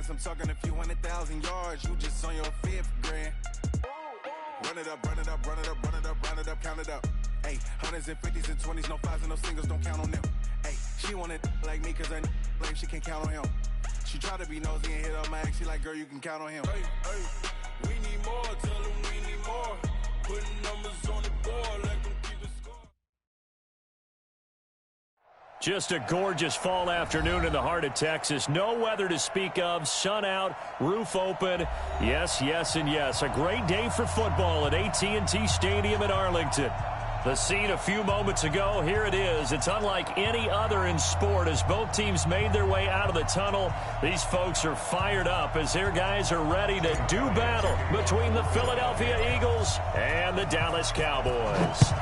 unless I'm talking a few 100,000 yards. You just on your 5th grand. Run it up, run it up, run it up, run it up, run it up, count it up. Hey, hundreds and 50s and 20s, no 5s and no singles, don't count on them. Hey, she wanted like me cause her like she can't count on him. She tried to be nosy and hit up my ex. She like, girl, you can count on him. Hey, hey, we need more, tell them we need more. Putting numbers on the board, let them keep the score. Just a gorgeous fall afternoon in the heart of Texas. No weather to speak of. Sun out, roof open. Yes, yes, and yes. A great day for football at AT&T Stadium in Arlington. The scene a few moments ago, here it is. It's unlike any other in sport as both teams made their way out of the tunnel. These folks are fired up as their guys are ready to do battle between the Philadelphia Eagles and the Dallas Cowboys.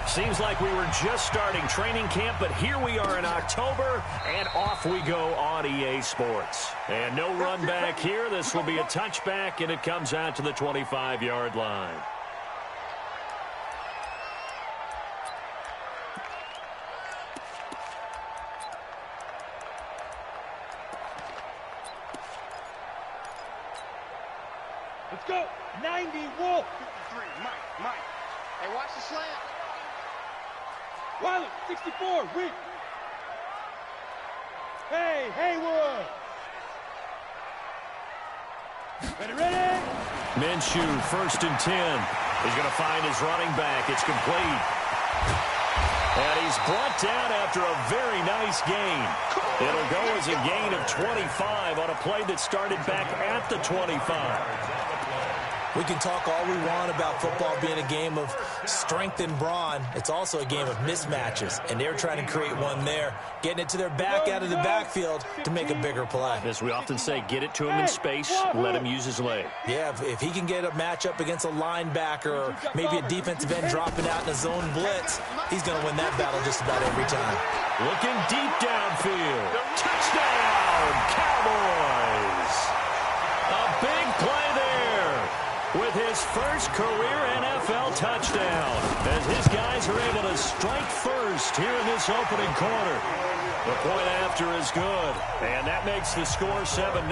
Seems like we were just starting training camp, but here we are in October, and off we go on EA Sports. And no run back here. This will be a touchback, and it comes out to the 25-yard line. Let's go. 90, Wolf. 53, Mike. Hey, watch the slant. Wiley, 64, weak. Hey, Haywood. Ready? Minshew, 1st and 10. He's going to find his running back. It's complete. And he's brought down after a very nice gain. It'll go as a gain of 25 on a play that started back at the 25. We can talk all we want about football being a game of strength and brawn. It's also a game of mismatches, and they're trying to create one there, getting it to their back out of the backfield to make a bigger play. As we often say, get it to him in space, let him use his leg. Yeah, if he can get a matchup against a linebacker or maybe a defensive end dropping out in a zone blitz, he's going to win that battle just about every time. Looking deep downfield. Touchdown, Cowboys! A big play there with his first career NFL touchdown, as his guys are able to strike first here in this opening quarter. The point after is good, and that makes the score 7-0.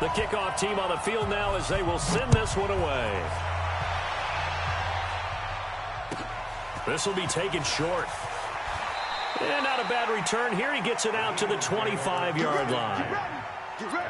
The kickoff team on the field now as they will send this one away. This will be taken short. And not a bad return here. He gets it out to the 25-yard line. Get ready.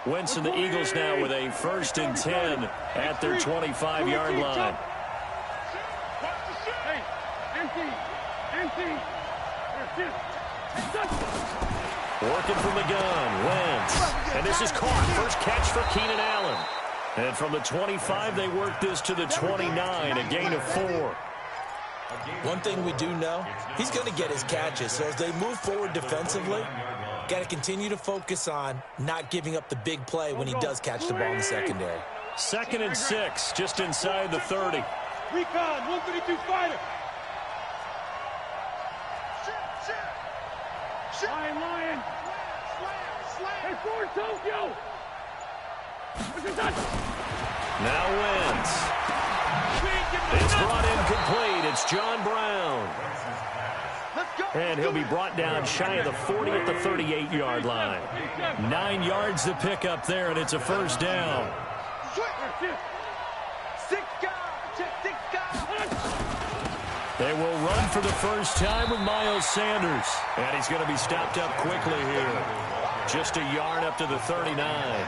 Wentz and the Eagles now with a 1st and 10 at their 25-yard line. Working from the gun, Wentz. And this is caught. First catch for Keenan Allen. And from the 25, they work this to the 29, a gain of 4. One thing we do know, he's going to get his catches. So as they move forward defensively, got to continue to focus on not giving up the big play when he does catch the ball in the secondary. 2nd and 6, just inside the 30. Recon, 132 fighter. Lion. Hey, forward, Tokyo. Now Wentz. It's brought incomplete. It's John Brown. And he'll be brought down shy of the 40 at the 38-yard line. 9 yards to pick up there, and it's a 1st down. They will run for the first time with Miles Sanders. And he's going to be stopped up quickly here. Just a yard up to the 39.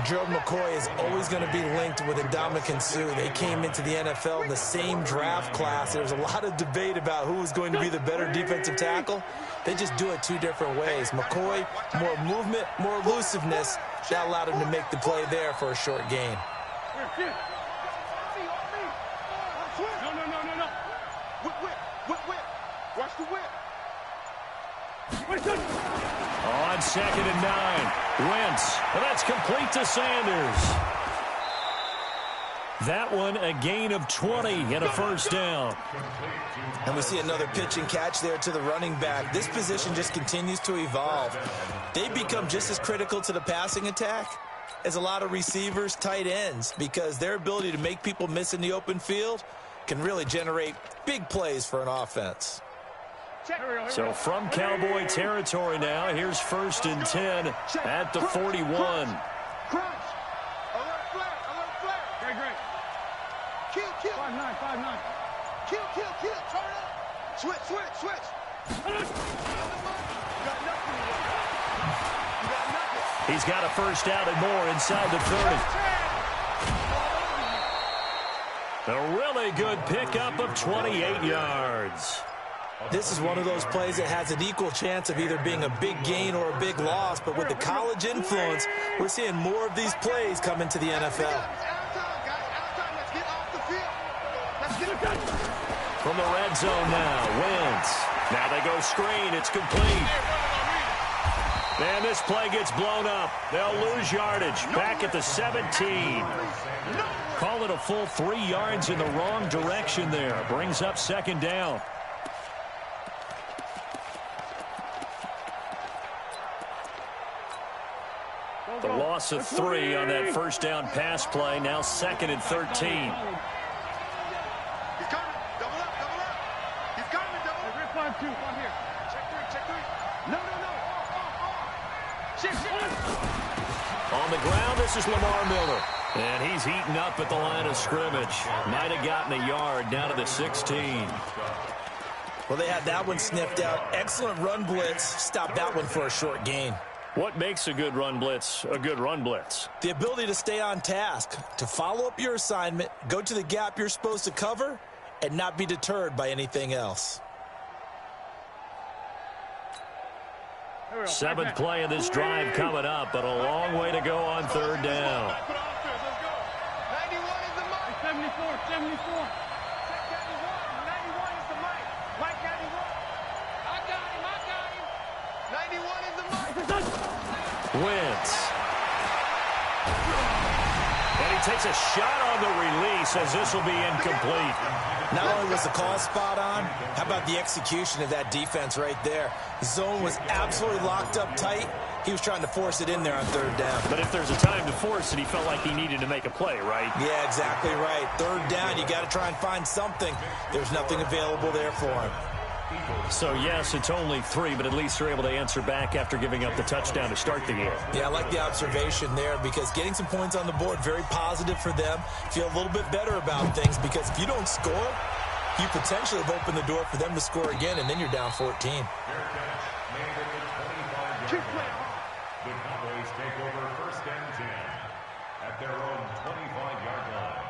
Gerald McCoy is always going to be linked with Ndamukong Suh. They came into the NFL in the same draft class. There was a lot of debate about who was going to be the better defensive tackle. They just do it 2 different ways. McCoy, more movement, more elusiveness. That allowed him to make the play there for a short gain. No. Whip. Watch the whip. On 2nd and 9, Wentz. And that's complete to Sanders. That one a gain of 20 and a first down. And we see another pitch and catch there to the running back. This position just continues to evolve. They become just as critical to the passing attack as a lot of receivers, tight ends, because their ability to make people miss in the open field can really generate big plays for an offense. So from Cowboy territory now, here's 1st and 10 at the 41. Crunch. Alert flare. Great. Kill. 5-9. Kill. Turn up. Switch. You got nothing. He's got a first down and more inside the 30. A really good pickup of 28 yards. This is one of those plays that has an equal chance of either being a big gain or a big loss, but with the college influence, we're seeing more of these plays come into the NFL. Let's get off the field. From the red zone now, Wentz. Now they go screen. It's complete. And this play gets blown up. They'll lose yardage. Back at the 17. Call it a full 3 yards in the wrong direction there. Brings up 2nd down. The loss of 3 on that first down pass play. Now 2nd and 13. He's coming. Double up. He's coming. Double up. 5-2. Come here. Check 3. No. On the ground, this is Lamar Miller. And he's heating up at the line of scrimmage. Might have gotten a yard down to the 16. Well, they had that one sniffed out. Excellent run blitz. Stopped that one for a short gain. What makes a good run blitz a good run blitz? The ability to stay on task, to follow up your assignment, go to the gap you're supposed to cover, and not be deterred by anything else. 7th play of this drive coming up, but a long way to go on 3rd down. 91 is the mic. 74. Check 91 is the mic. Mike 91. I got him. 91 is the mic. Wentz. And he takes a shot on the release as this will be incomplete. Not only was the call spot on, how about the execution of that defense right there? The zone was absolutely locked up tight. He was trying to force it in there on 3rd down. But if there's a time to force it, he felt like he needed to make a play, right? Yeah, exactly right. 3rd down, you got to try and find something. There's nothing available there for him. So, yes, it's only 3, but at least they're able to answer back after giving up the touchdown to start the game. Yeah, I like the observation there because getting some points on the board, very positive for them. Feel a little bit better about things because if you don't score, you potentially have opened the door for them to score again, and then you're down 14. The Cowboys take over 1st and 10 at their own 25-yard line.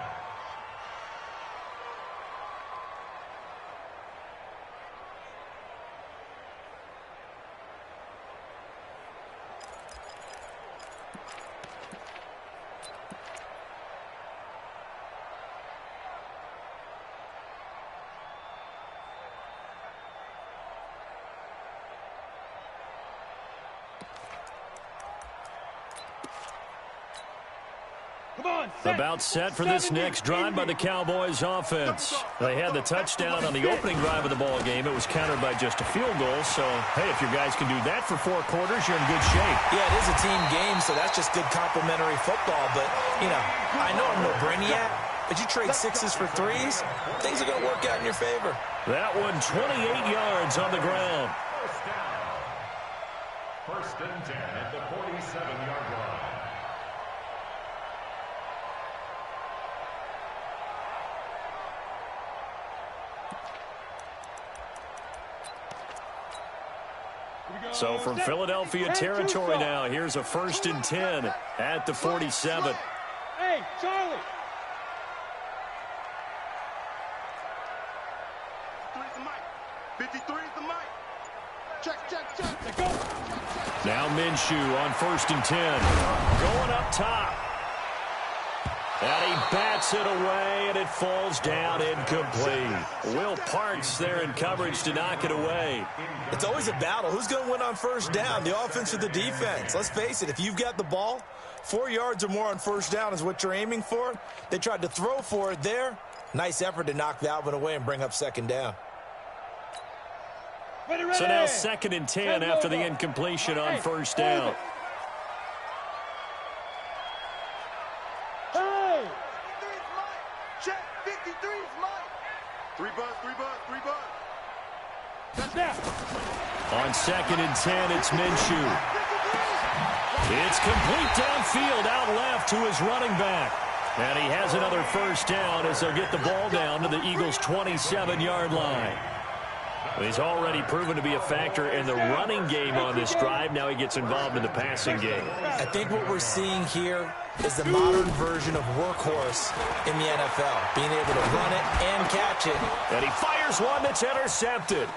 About set for this next drive by the Cowboys offense. They had the touchdown on the opening drive of the ball game. It was countered by just a field goal. So, hey, if your guys can do that for 4 quarters, you're in good shape. Yeah, it is a team game, so that's just good complementary football. But, you know, I know I'm no brainiac, but you trade 6s for 3s, things are going to work out in your favor. That one 28 yards on the ground. First and 10 at the 47-yard line. So from Philadelphia territory now, here's a 1st and 10 at the 47. Hey, Charlie. 53 is the mic. Check. Now Minshew on 1st and 10. Going up top. And he bats it away, and it falls down incomplete. Will Parks there in coverage to knock it away. It's always a battle. Who's going to win on 1st down, the offense or the defense? Let's face it, if you've got the ball, 4 yards or more on first down is what you're aiming for. They tried to throw for it there. Nice effort to knock that one away and bring up second down. So now 2nd and 10 after the incompletion on first down. Hey! 53's mine. Check. 53's mine. 3 bucks, 3 bucks, 3 bucks. On 2nd and 10, it's Minshew. It's complete downfield, out left to his running back. And he has another first down as they'll get the ball down to the Eagles' 27-yard line. He's already proven to be a factor in the running game on this drive. Now he gets involved in the passing game. I think what we're seeing here is the modern version of workhorse in the NFL, being able to run it and catch it. And he fires one that's intercepted.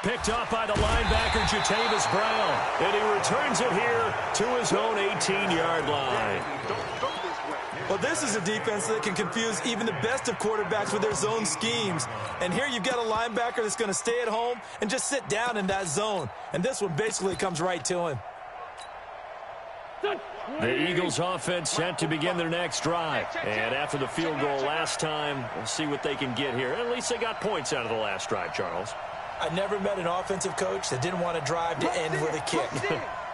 Picked up by the linebacker, Jatavis Brown. And he returns it here to his own 18-yard line. Well, this is a defense that can confuse even the best of quarterbacks with their zone schemes. And here you've got a linebacker that's going to stay at home and just sit down in that zone. And this one basically comes right to him. The Eagles offense set to begin their next drive. And after the field goal last time, we'll see what they can get here. At least they got points out of the last drive, Charles. I never met an offensive coach that didn't want to drive to end with a kick.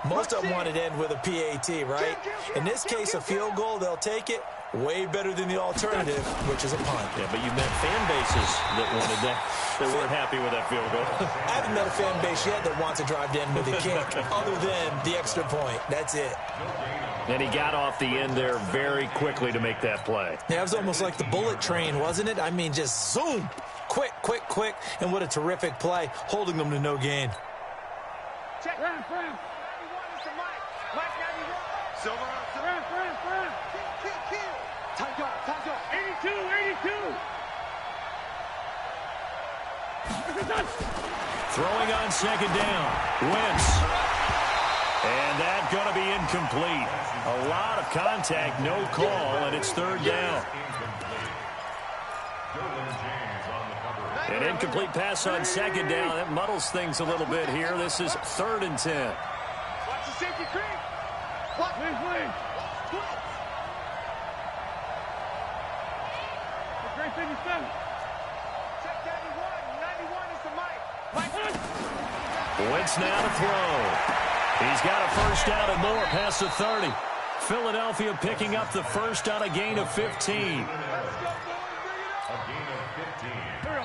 Most of them want to end with a PAT, right? In this case, a field goal, they'll take it. Way better than the alternative, which is a punt. Yeah, but you met fan bases that wanted that. They weren't happy with that field goal. I haven't met a fan base yet that wants to drive to end with a kick, other than the extra point. That's it. And he got off the end there very quickly to make that play. Yeah, it was almost like the bullet train, wasn't it? I mean, just zoom. Quick, quick, quick. And what a terrific play, holding them to no gain. Check. Friend. 91 is the Mike. Mike 91. Silver on Silver. Friend. Kill. Time go. 82. Throwing on second down. Wentz. And that's going to be incomplete. A lot of contact, no call, and it's third down. An incomplete pass on second down. That muddles things a little bit here. This is 3rd and 10. Watch the safety creep. What? Please. Great 57. Check 91 is the Mike. Wentz now to throw. He's got a first down and more past the 30. Philadelphia picking up the first on a gain of 15.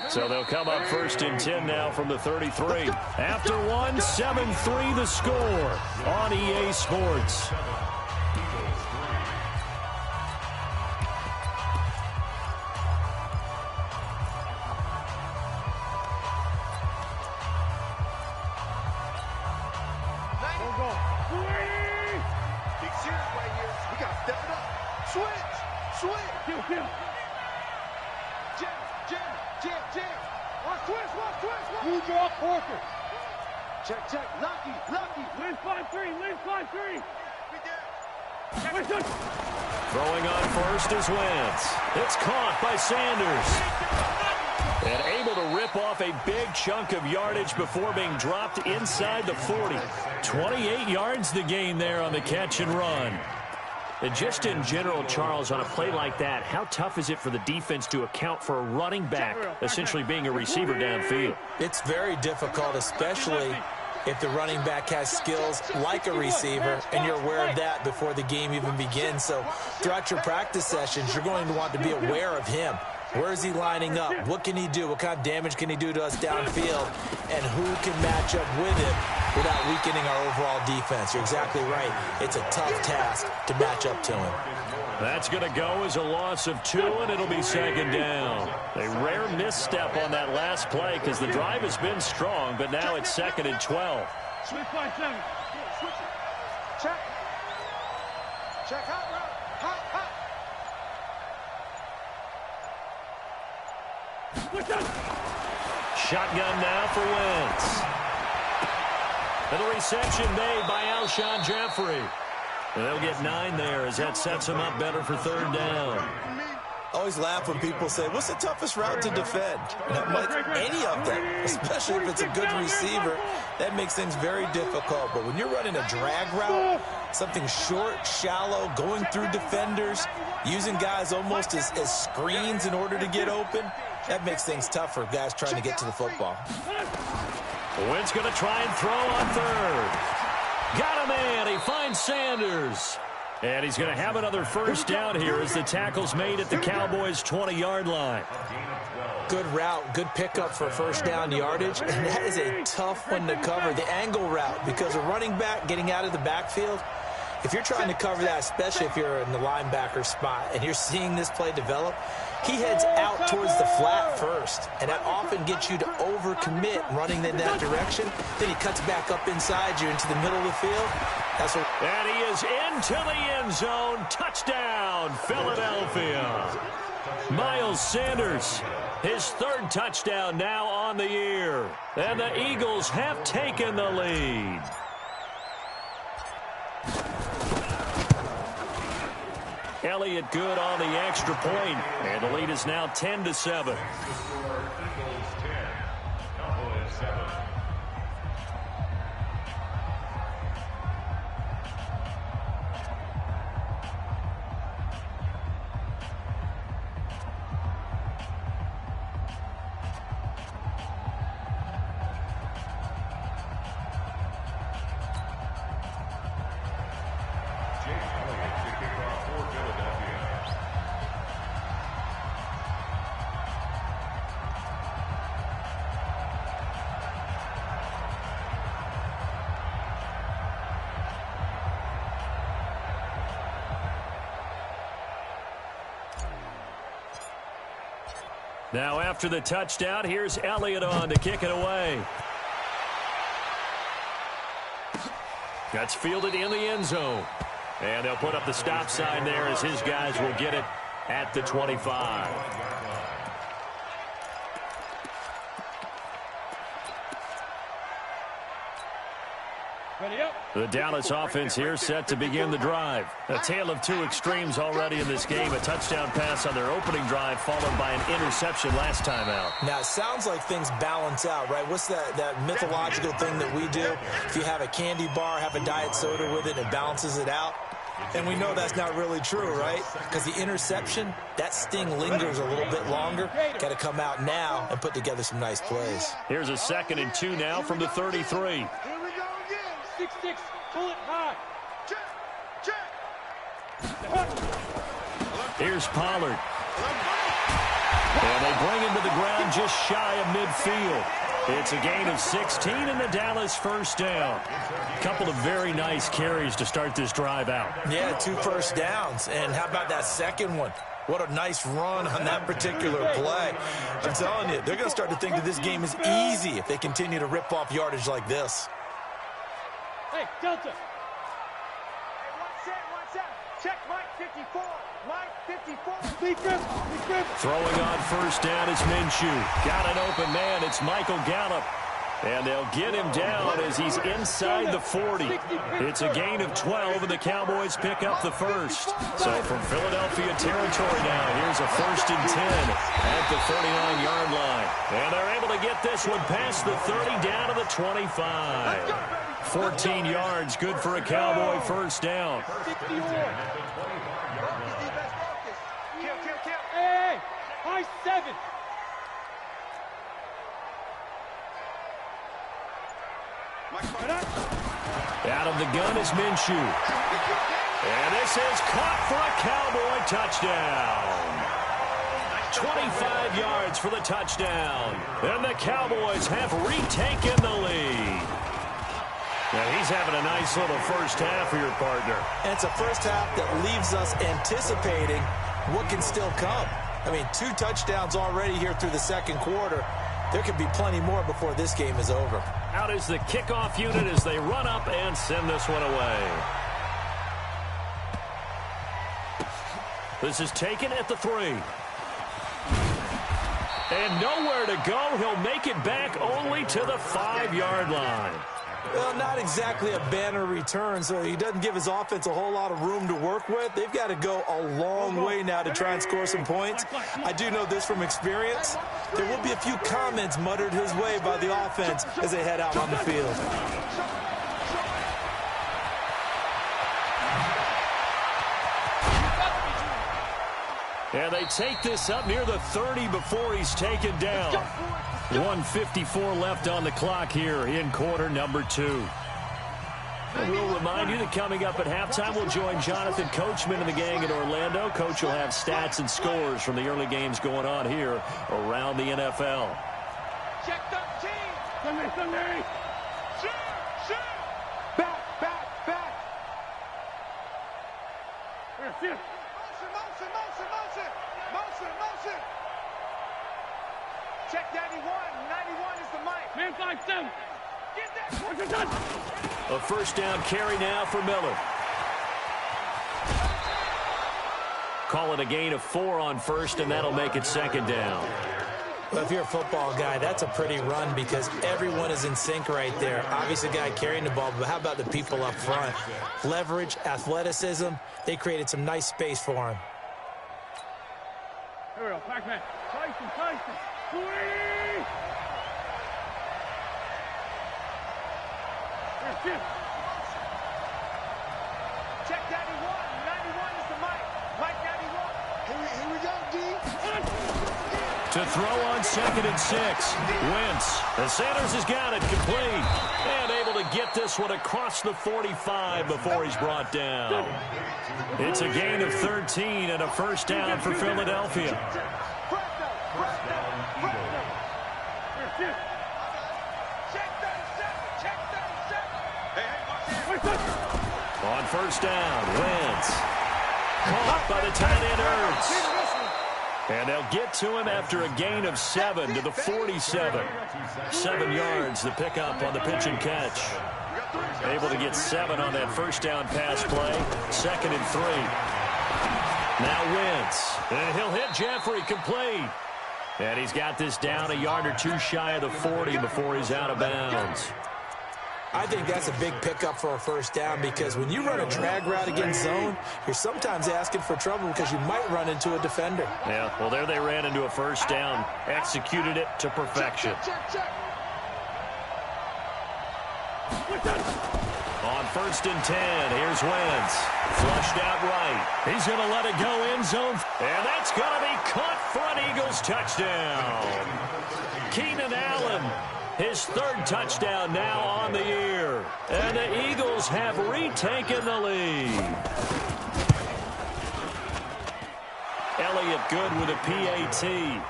So they'll come up 1st and 10 now from the 33. After one, 7-3 the score on EA Sports. Big series right here. We got to step it up. Switch. Kill. Jam. Watch twist. You drop Porter. Check. Lucky. Lynn 5-3. Throwing on first is Wentz. It's caught by Sanders. And able to rip off a big chunk of yardage before being dropped inside the 40. 28 yards the gain there on the catch and run. And just in general, Charles, on a play like that, how tough is it for the defense to account for a running back essentially being a receiver downfield? It's very difficult, especially if the running back has skills like a receiver, and you're aware of that before the game even begins. So throughout your practice sessions, you're going to want to be aware of him. Where is he lining up? What can he do? What kind of damage can he do to us downfield? And who can match up with him without weakening our overall defense? You're exactly right. It's a tough task to match up to him. That's going to go as a loss of 2, and it'll be second down. A rare misstep on that last play because the drive has been strong, but now it's 2nd and 12. Switch 5-7. Check hot route. Hot. Shotgun now for Wentz. And the reception made by Alshon Jeffrey. And they'll get 9 there as that sets him up better for third down. Always laugh when people say, what's the toughest route to defend? Any of them, especially if it's a good receiver, that makes things very difficult. But when you're running a drag route, something short, shallow, going through defenders, using guys almost as screens in order to get open, that makes things tough for guys trying to get to the football. Wynn's going to try and throw on third. Got him in. He finds Sanders. And he's going to have another first down here as the tackle's made at the Cowboys' 20-yard line. Good route, good pickup for first down yardage, and that is a tough one to cover, the angle route, because a running back getting out of the backfield, if you're trying to cover that, especially if you're in the linebacker spot and you're seeing this play develop, he heads out towards the flat first, and that often gets you to overcommit running in that direction. Then he cuts back up inside you into the middle of the field. That's what. And he is into the end zone. Touchdown, Philadelphia. Miles Sanders, his third touchdown now on the year. And the Eagles have taken the lead. Elliott good on the extra point, and the lead is now 10-7. Now after the touchdown, here's Elliott on to kick it away. That's fielded in the end zone. And they'll put up the stop sign there as his guys will get it at the 25. The Dallas offense here set to begin the drive. A tale of two extremes already in this game. A touchdown pass on their opening drive followed by an interception last time out. Now, it sounds like things balance out, right? What's that mythological thing that we do? If you have a candy bar, have a diet soda with it, it balances it out. And we know that's not really true, right? Because the interception, that sting lingers a little bit longer. Got to come out now and put together some nice plays. Here's a 2nd and 2 now from the 33. 6-6, pull it high. Here's Pollard. And they bring him to the ground just shy of midfield. It's a gain of 16 and the Dallas first down. A couple of very nice carries to start this drive out. Yeah, 2 first downs. And how about that second one? What a nice run on that particular play. I'm telling you, they're going to start to think that this game is easy if they continue to rip off yardage like this. Hey, Delta. Hey, one set. Check Mike 54. Mike 54. Be good. Throwing on first down is Minshew. Got an open man. It's Michael Gallup. And they'll get him down as he's inside the 40. It's a gain of 12, and the Cowboys pick up the first. So from Philadelphia territory now, here's a 1st and 10 at the 39-yard line. And they're able to get this one past the 30 down to the 25. 14 yards, good for a Cowboy first down. Hey, high 7. Out of the gun is Minshew. And this is caught for a Cowboy touchdown. 25 yards for the touchdown. And the Cowboys have retaken the lead. Now he's having a nice little first half for your partner. And it's a first half that leaves us anticipating what can still come. I mean, 2 touchdowns already here through the second quarter. There could be plenty more before this game is over. Out is the kickoff unit as they run up and send this one away. This is taken at the 3. And nowhere to go. He'll make it back only to the 5-yard line. Well, not exactly a banner return, so he doesn't give his offense a whole lot of room to work with. They've got to go a long way now to try and score some points. I do know this from experience. There will be a few comments muttered his way by the offense as they head out on the field. And they take this up near the 30 before he's taken down. 1:54 left on the clock here in quarter number 2. We'll remind you that coming up at halftime, we'll join Jonathan Coachman and the gang in Orlando. Coach will have stats and scores from the early games going on here around the NFL. Check 13. Sunday. Shoot. Back. Here. Motion. Check 91. 91 is the mic. Man 5-7. Get that. What's it done? A first down carry now for Miller. Call it a gain of 4 on first, and that'll make it second down. Well, if you're a football guy, that's a pretty run because everyone is in sync right there. Obviously, the guy carrying the ball, but how about the people up front? Leverage, athleticism, they created some nice space for him. Here we go. Pac-Man. Tyson. Here, shift. Check 91. 91 is the mic. Mic 91. Here we go, D. To throw on 2nd and 6. Wentz. The Sanders has got it complete. And able to get this one across the 45 before he's brought down. It's a gain of 13 and a first down for Philadelphia. On first down, Wentz. Caught by the tight end Ertz. And they'll get to him after a gain of 7 to the 47. 7 yards, the pickup on the pitch and catch. Able to get 7 on that first down pass play. 2nd and 3. Now Wentz. And he'll hit Jeffrey complete. And he's got this down a yard or 2 shy of the 40 before he's out of bounds. I think that's a big pickup for a first down because when you run a drag route against zone, you're sometimes asking for trouble because you might run into a defender. Yeah, well, there they ran into a first down. Executed it to perfection. On 1st and 10, here's Wentz. Flushed out right. He's going to let it go end zone. And that's going to be caught for an Eagles touchdown. Keenan Allen. His 3rd touchdown now on the year. And the Eagles have retaken the lead. Elliott good with a PAT.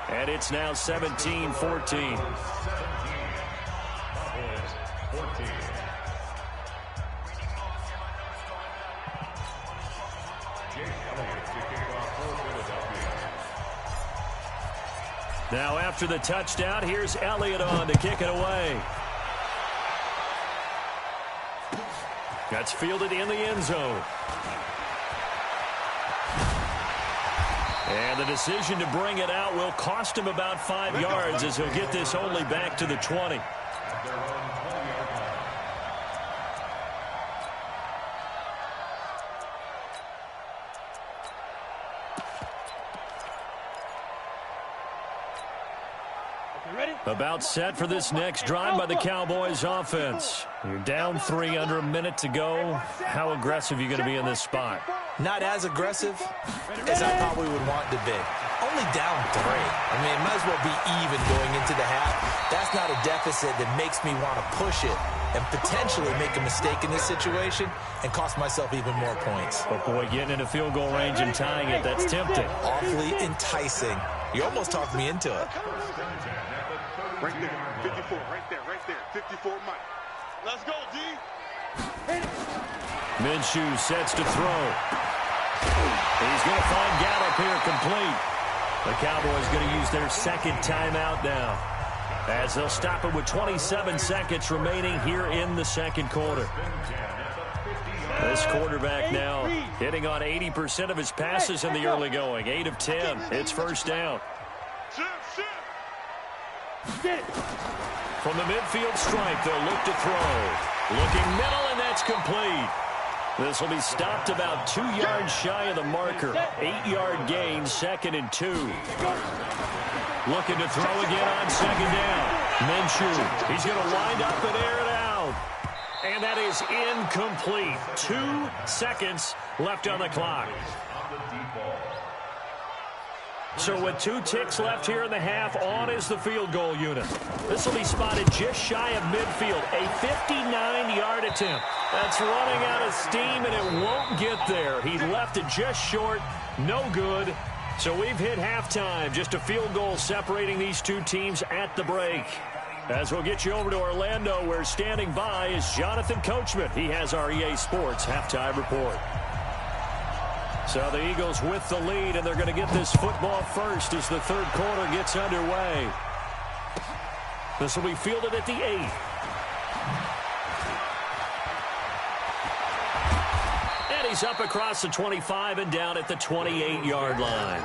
And it's now 17-14. Now after the touchdown, here's Elliott on to kick it away. That's fielded in the end zone. And the decision to bring it out will cost him about 5 yards as he'll get this only back to the 20. About set for this next drive by the Cowboys offense. You're down 3 under a minute to go. How aggressive are you going to be in this spot? Not as aggressive as I probably would want to be. Only down 3. I mean, it might as well be even going into the half. That's not a deficit that makes me want to push it and potentially make a mistake in this situation and cost myself even more points. But boy, getting into field goal range and tying it, that's tempting. Awfully enticing. You almost talked me into it. Right there, 54, right there, 54 Mike. Let's go, D. Minshew sets to throw. He's going to find Gallup here complete. The Cowboys going to use their 2nd timeout now, as they'll stop it with 27 seconds remaining here in the 2nd quarter. This quarterback now hitting on 80% of his passes in the early going. 8 of 10. It's first down. From the midfield stripe, they'll look to throw. Looking middle, and that's complete. This will be stopped about 2 yards shy of the marker. 8-yard gain, 2nd and 2. Looking to throw again on 2nd down. Minshew, he's going to wind up and air it out. And that is incomplete. 2 seconds left on the clock. So with 2 ticks left here in the half, on is the field goal unit. This will be spotted just shy of midfield. A 59-yard attempt. That's running out of steam, and it won't get there. He left it just short. No good. So we've hit halftime. Just a field goal separating these 2 teams at the break. As we'll get you over to Orlando, where standing by is Jonathan Coachman. He has our EA Sports halftime report. So the Eagles with the lead, and they're going to get this football first as the 3rd quarter gets underway. This will be fielded at the 8. And he's up across the 25 and down at the 28-yard line.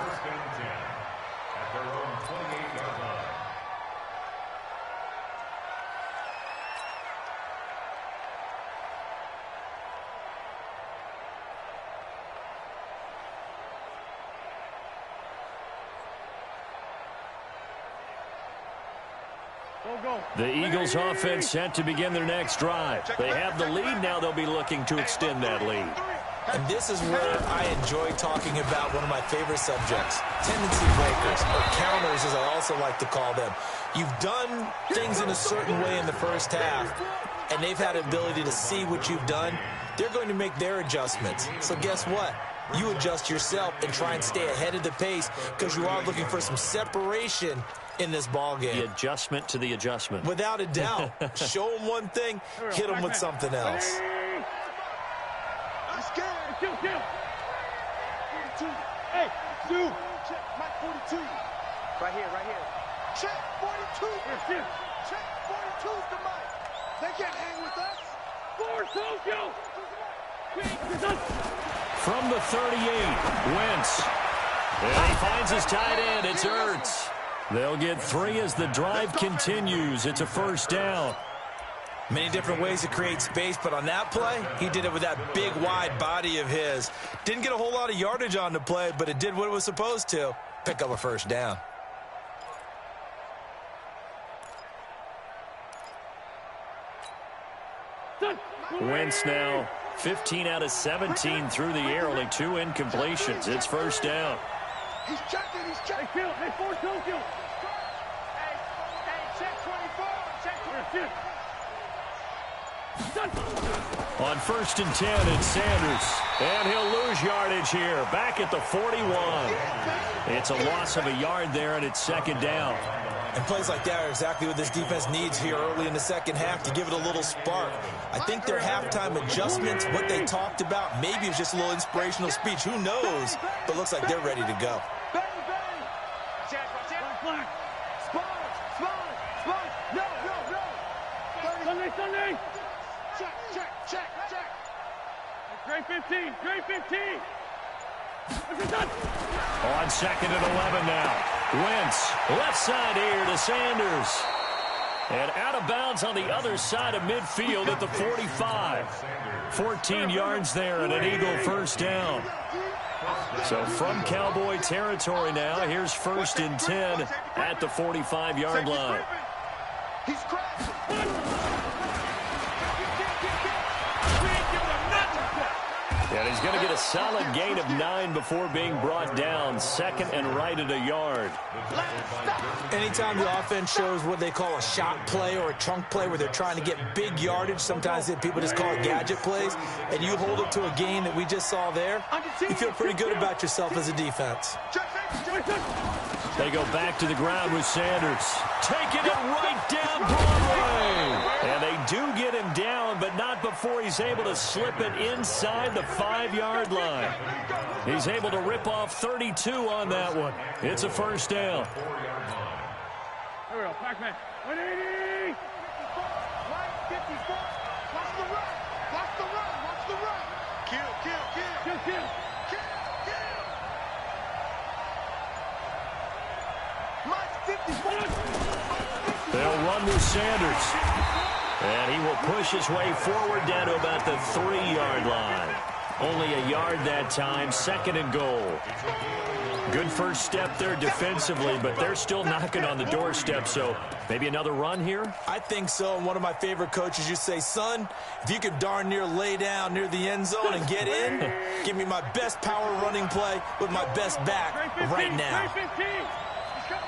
The Eagles offense set to begin their next drive. They have the lead. Now they'll be looking to extend that lead. And this is where I enjoy talking about one of my favorite subjects, tendency breakers, or counters as I also like to call them. You've done things in a certain way in the first half, and they've had the ability to see what you've done. They're going to make their adjustments. So guess what? You adjust yourself and try and stay ahead of the pace because you are looking for some separation in this ball game. The adjustment to the adjustment. Without a doubt. Show them one thing, hit them with something else. Let's go. Kill. Hey, dude. Check, Mike 42. Right here. Check 42. Check 42's the mic. They can't hang with us. From the 38, Wentz. And he finds his tight end. It's Ertz. They'll get 3 as the drive continues. It's a 1st down. Many different ways to create space, but on that play, he did it with that big, wide body of his. Didn't get a whole lot of yardage on the play, but it did what it was supposed to. Pick up a 1st down. Wentz now 15 out of 17 through the air, only 2 incompletions. It's 1st down. He's checking. Hey, force no kill. Hey, check 24. Check 24. On 1st and 10, it's Sanders. And he'll lose yardage here. Back at the 41. It's a loss of a yard there, and it's 2nd down. And plays like that are exactly what this defense needs here early in the second half to give it a little spark. I think their halftime adjustments, what they talked about, maybe it's just a little inspirational speech. Who knows? But looks like they're ready to go. Sunday. Check. Great 15. On 2nd and 11 now. Wentz, left side here to Sanders. And out of bounds on the other side of midfield at the 45. 14 yards there and an Eagle 1st down. So from Cowboy territory now, here's 1st and 10 at the 45-yard line. He's crashed. And he's going to get a solid gain of 9 before being brought down. 2nd and right at a yard. Anytime the offense shows what they call a shot play or a chunk play where they're trying to get big yardage, sometimes people just call it gadget plays, and you hold it to a gain that we just saw there, you feel pretty good about yourself as a defense. They go back to the ground with Sanders. Taking it right down Broadway. And they do get him down, but not before he's able to slip it inside the 5-yard line. He's able to rip off 32 on that one. It's a 1st down. There we go. Pac-Man. 180. Right, 54. Watch the run. Kill. Mike 54. They'll run with Sanders. And he will push his way forward down to about the 3-yard line. Only a yard that time, 2nd and goal. Good first step there defensively, but they're still knocking on the doorstep, so maybe another run here? I think so, and one of my favorite coaches used to say, son, if you could darn near lay down near the end zone and get in, give me my best power running play with my best back right now. He's coming.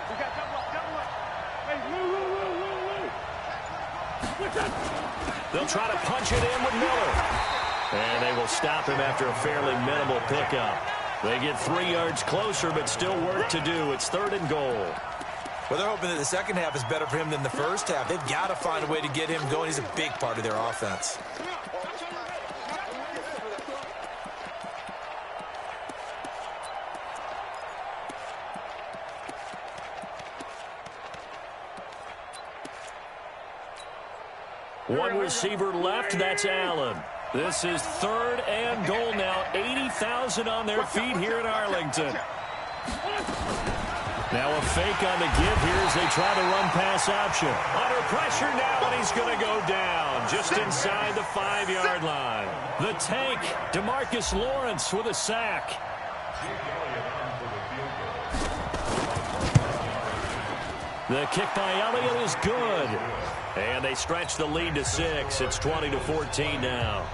We got double up. Hey, They'll try to punch it in with Miller. And they will stop him after a fairly minimal pickup. They get 3 yards closer, but still work to do. It's 3rd and goal. Well, they're hoping that the second half is better for him than the first half. They've got to find a way to get him going. He's a big part of their offense. One receiver left, that's Allen. This is 3rd and goal now. 80,000 on their feet here in Arlington. Now a fake on the give here as they try to run pass option. Under pressure now, and he's going to go down just inside the 5-yard line. The tank, DeMarcus Lawrence with a sack. The kick by Elliott is good. And they stretch the lead to 6. It's 20-14 now.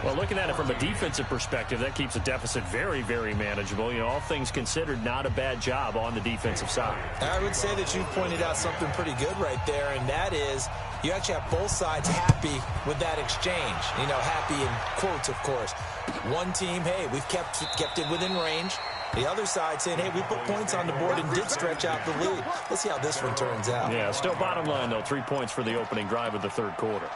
Well, looking at it from a defensive perspective, that keeps the deficit very, very manageable. You know, all things considered, not a bad job on the defensive side. I would say that you pointed out something pretty good right there, and that is you actually have both sides happy with that exchange. You know, happy in quotes, of course. One team, hey, we've kept it within range. The other side saying, hey, we put points on the board and did stretch out the lead. Let's see how this one turns out. Yeah, still bottom line, though, 3 points for the opening drive of the 3rd quarter.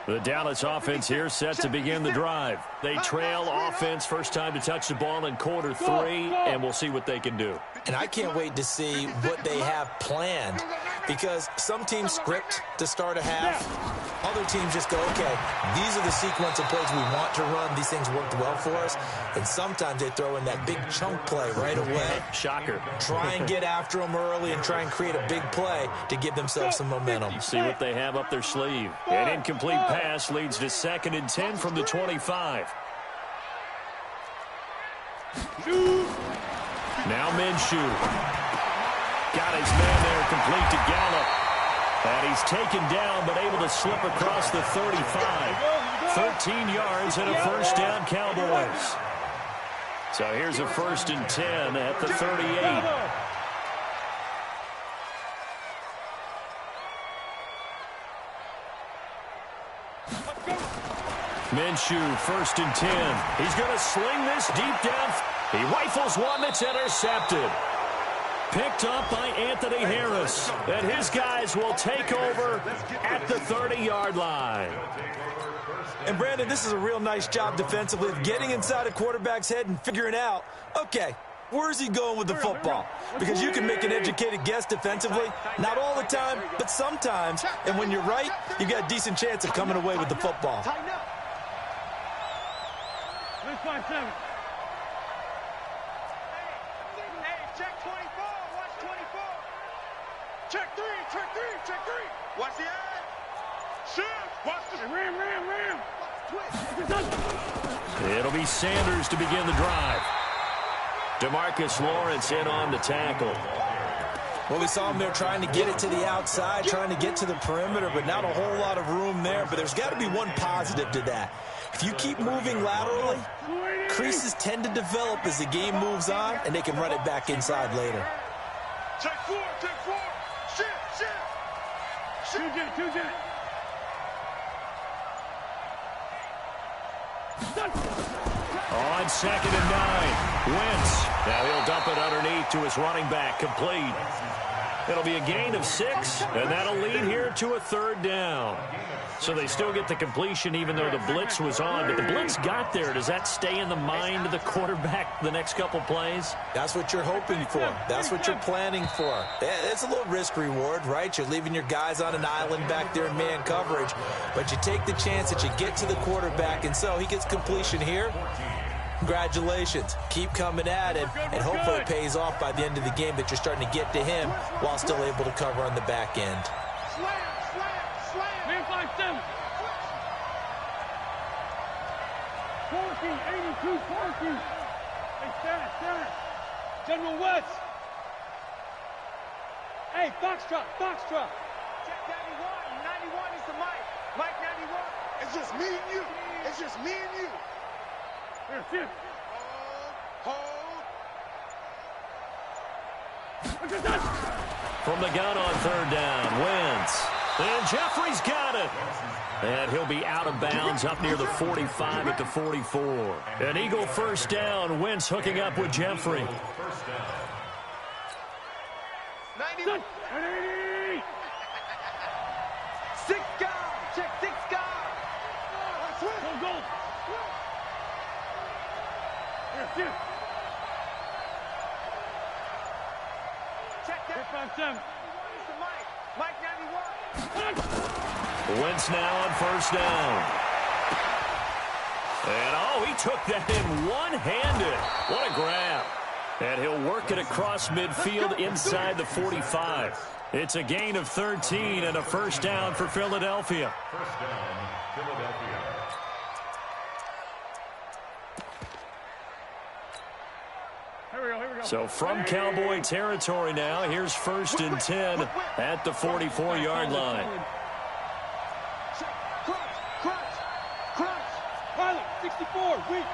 The Dallas offense here set to begin the drive. They trail offense, first time to touch the ball in quarter 3, and we'll see what they can do. And I can't wait to see what they have planned, because some teams script to start a half. Other teams just go, okay, these are the sequence of plays we want to run. These things worked well for us. And sometimes they throw in that big chunk play right away. Shocker. Try and get after them early and try and create a big play to give themselves some momentum. See what they have up their sleeve. An incomplete pass leads to 2nd and 10 from the 25. Now Minshew. Got his man there complete to Gallup. And he's taken down but able to slip across the 35. 13 yards and a first down, Cowboys. So here's a 1st and 10 at the 38. Minshew, 1st and 10. He's going to sling this deep down. He rifles one that's intercepted. Picked up by Anthony Harris. And his guys will take over at the 30-yard line. And, Brandon, this is a real nice job defensively of getting inside a quarterback's head and figuring out, okay, where's he going with the football? Because you can make an educated guess defensively. Not all the time, but sometimes. And when you're right, you've got a decent chance of coming away with the football. Let's find 7. Check 24. Watch 24. Check 3. Check 3. Watch the eye. Shift. Watch the Ram. It'll be Sanders to begin the drive. DeMarcus Lawrence in on the tackle. Well, we saw him there trying to get it to the outside, trying to get to the perimeter, but not a whole lot of room there. But there's got to be one positive to that. If you keep moving laterally, creases tend to develop as the game moves on, and they can run it back inside later. Check 4. Shift. 2 jet. On 2nd and 9, Wentz. Now he'll dump it underneath to his running back, complete. It'll be a gain of 6, and that'll lead here to a 3rd down. So they still get the completion even though the blitz was on. But the blitz got there. Does that stay in the mind of the quarterback the next couple plays? That's what you're hoping for. That's what you're planning for. It's a little risk reward, right? You're leaving your guys on an island back there in man coverage. But you take the chance that you get to the quarterback, and so he gets completion here. Congratulations. Keep coming at him, and hopefully it pays off by the end of the game that you're starting to get to him while still able to cover on the back end. Man 5-7. 82, 14. Hey, center. General West. Hey, Foxtrot. Check 91. 91 is the Mike. Mike 91. It's just me and you. Here, shift. Hold. Look at that. From the gun on 3rd down, Wentz. And Jeffrey's got it. And he'll be out of bounds up near the 45 at the 44. An Eagle 1st down. Wentz hooking up with Jeffrey. 91. 80. 6 guard. Check 6 guard. Go. Here, shift. Check that. 5-7. Is the Mike. Mike 91. Wentz now on 1st down. And, he took that in one-handed. What a grab. And he'll work it across midfield inside the 45. It's a gain of 13 and a 1st down for Philadelphia. 1st down, Philadelphia. Here we go. So from Cowboy territory now, here's 1st and 10 at the 44-yard line. Crunch. Pilot, 64, weak.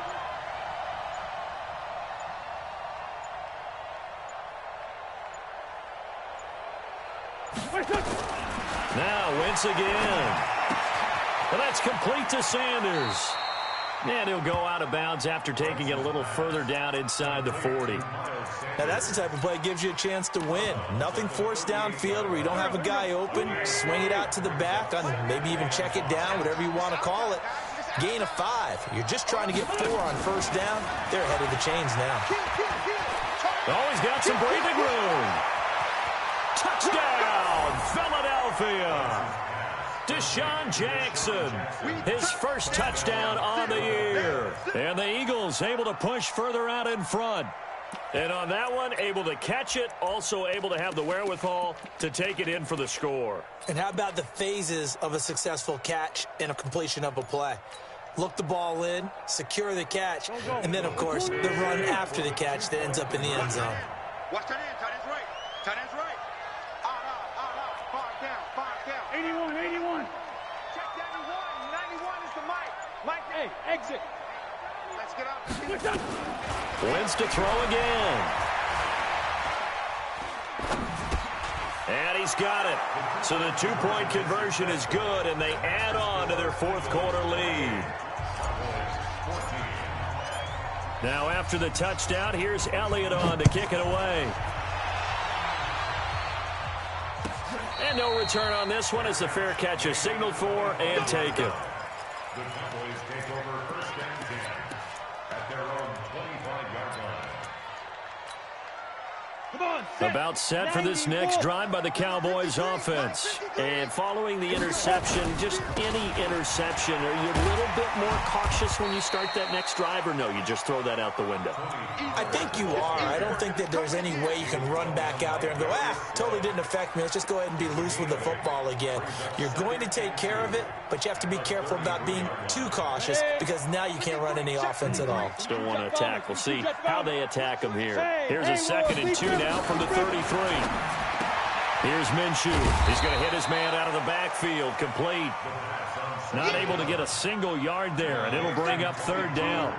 Now Wentz again. And that's complete to Sanders. And he'll go out of bounds after taking it a little further down inside the 40. Now, that's the type of play that gives you a chance to win. Nothing forced downfield where you don't have a guy open. Swing it out to the back, on maybe even check it down, whatever you want to call it. Gain of 5. You're just trying to get 4 on 1st down. They're ahead of the chains now. He's got some breathing room. Touchdown, Philadelphia. Deshaun Jackson, his 1st touchdown on the year. And the Eagles able to push further out in front. And on that one, able to catch it, also able to have the wherewithal to take it in for the score. And how about the phases of a successful catch and a completion of a play? Look the ball in, secure the catch, and then, of course, the run after the catch that ends up in the end zone. Watch tight end. Tight end's right. Out. 81. Check 91. 91 is the Mike. Mike, Hey, exit. let's get out. Wentz to throw again. And he's got it. So the 2-point conversion is good, and they add on to their 4th quarter lead. Now after the touchdown, here's Elliott on to kick it away. And no return on this one as the fair catch is signaled for and taken. The Cowboys take over 1st and 10 at their own 25-yard line. Come on, About set for this next drive by the Cowboys offense. And following the interception, just any interception, are you a little bit more cautious when you start that next drive, or no, you just throw that out the window? I think you are. I don't think that there's any way you can run back out there and go, totally didn't affect me. Let's just go ahead and be loose with the football again. You're going to take care of it, but you have to be careful about being too cautious because now you can't run any offense at all. Still want to attack. We'll see how they attack him here. Here's a 2nd and 2 now from the 33. Here's Minshew. He's going to hit his man out of the backfield. Complete. Not able to get a single yard there, and it'll bring up 3rd down.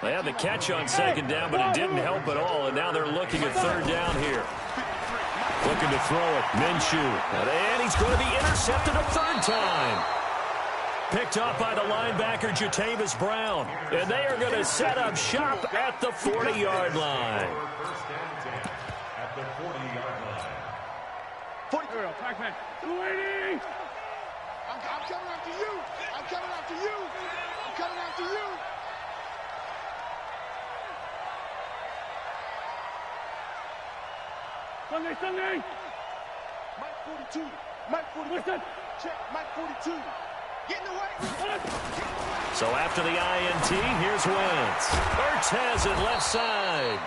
They had the catch on 2nd down, but it didn't help at all, and now they're looking at 3rd down here. Looking to throw it. Minshew. And he's going to be intercepted a 3rd time. Picked up by the linebacker, Jatavis Brown. And they are going to set up shop at the 40-yard line. 1st and 10 at the 40-yard line. Pac-Man. 280. I'm coming after you. I'm coming after you. I'm coming after you. Sunday. Mike 42. Mike 42. Listen. Check. Mike 42. Get in the way. So after the INT, here's Wentz. Ortez at left side.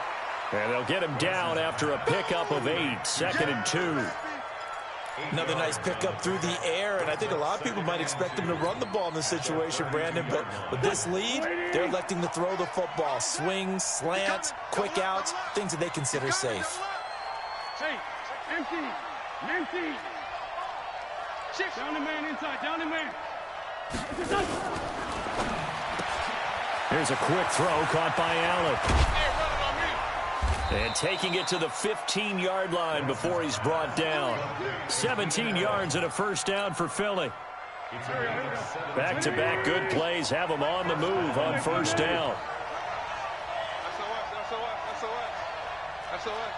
And they'll get him down after a pickup of 8, 2nd and 2. Another nice pickup through the air, and I think a lot of people might expect him to run the ball in this situation, Brandon, but with this lead, they're electing to throw the football. Swings, slants, quick outs, things that they consider safe. Hey, empty. Down the man inside, down the man. Here's a quick throw caught by Allen. Hey, run it on me. And taking it to the 15-yard line before he's brought down. 17 yards and a first down for Philly. Back-to-back good plays have them on the move on first down. SOS.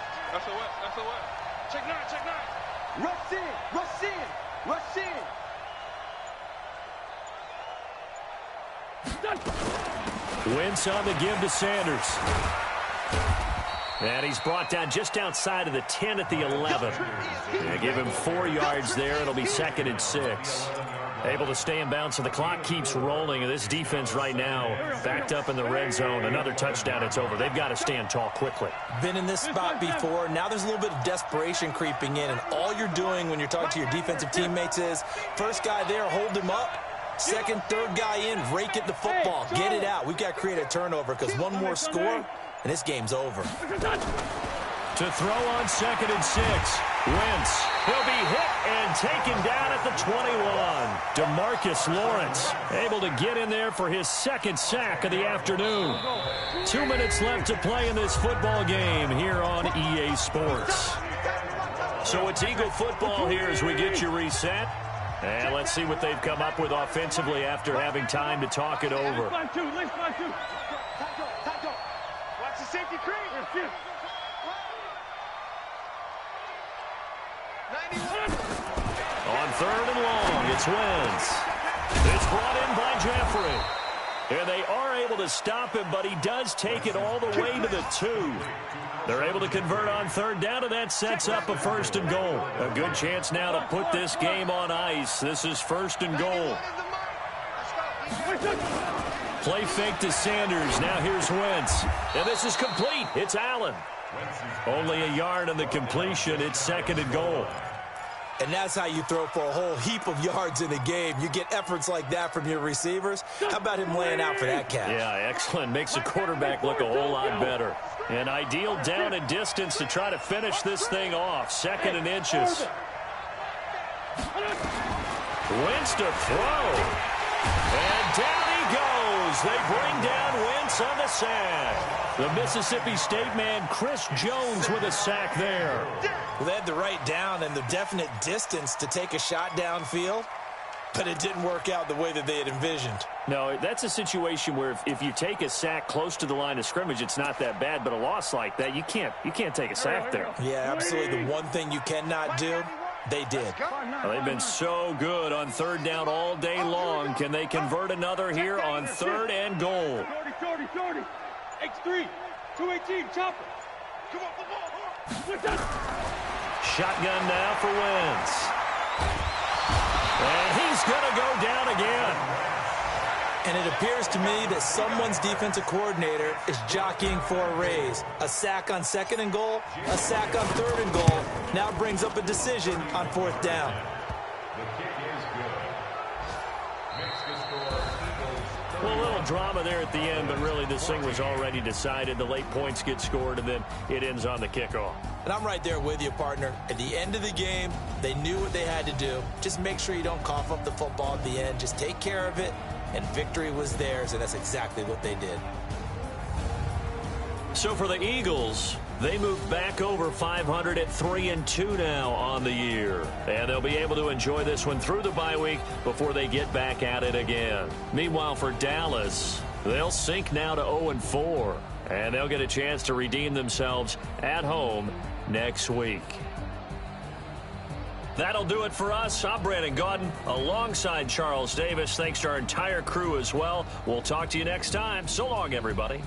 Check 9. Rush in. Wentz on the give to Sanders. And he's brought down just outside of the 10 at the 11. They give him 4 yards there. It'll be 2nd and 6. Able to stay in bounds, so the clock keeps rolling. And this defense right now backed up in the red zone. Another touchdown, it's over. They've got to stand tall quickly. Been in this spot before. Now there's a little bit of desperation creeping in. And all you're doing when you're talking to your defensive teammates is, first guy there, hold him up. Second, third guy in, rake at the football. Get it out. We've got to create a turnover because one more score, and this game's over. To throw on 2nd and 6. Wentz. He'll be hit and taken down at the 21. DeMarcus Lawrence able to get in there for his 2nd sack of the afternoon. 2 minutes left to play in this football game here on EA Sports. So it's Eagle football here as we get you reset. And let's see what they've come up with offensively after having time to talk it over. Watch the safety creep. On 3rd and long, it's Wentz. It's brought in by Jeffrey. And they are able to stop him, but he does take it all the way to the 2. They're able to convert on 3rd down, and that sets up a 1st and goal. A good chance now to put this game on ice. This is 1st and goal. Play fake to Sanders. Now here's Wentz. And this is complete. It's Allen. Only a yard on the completion. It's 2nd and goal. And that's how you throw for a whole heap of yards in a game. You get efforts like that from your receivers. How about him laying out for that catch? Yeah, excellent. Makes the quarterback look a whole lot better. An ideal down and distance to try to finish this thing off. 2nd and inches. Wentz to throw. And down he goes. They bring down Wentz on the sack. The Mississippi State man, Chris Jones, with a sack there. Well, they had the right down and the definite distance to take a shot downfield, but it didn't work out the way that they had envisioned. No, that's a situation where if you take a sack close to the line of scrimmage, it's not that bad, but a loss like that, you can't take a sack there. Yeah, absolutely. The one thing you cannot do, they did. Well, they've been so good on 3rd down all day long. Can they convert another here on 3rd and goal? Shorty. X3, 218, chopper. Come on, Shotgun now for Wentz. And he's going to go down again. And it appears to me that someone's defensive coordinator is jockeying for a raise. A sack on 2nd and goal, a sack on 3rd and goal. Now brings up a decision on 4th down. The kick is good. Makes the score Eagles 30. Well, a little drama there at the end, but really this thing was already decided. The late points get scored, and then it ends on the kickoff. And I'm right there with you, partner. At the end of the game, they knew what they had to do. Just make sure you don't cough up the football at the end. Just take care of it, and victory was theirs, and that's exactly what they did. So for the Eagles, they move back over 500 at 3-2 now on the year. And they'll be able to enjoy this one through the bye week before they get back at it again. Meanwhile, for Dallas, they'll sink now to 0-4. And they'll get a chance to redeem themselves at home next week. That'll do it for us. I'm Brandon Gaudin alongside Charles Davis. Thanks to our entire crew as well. We'll talk to you next time. So long, everybody.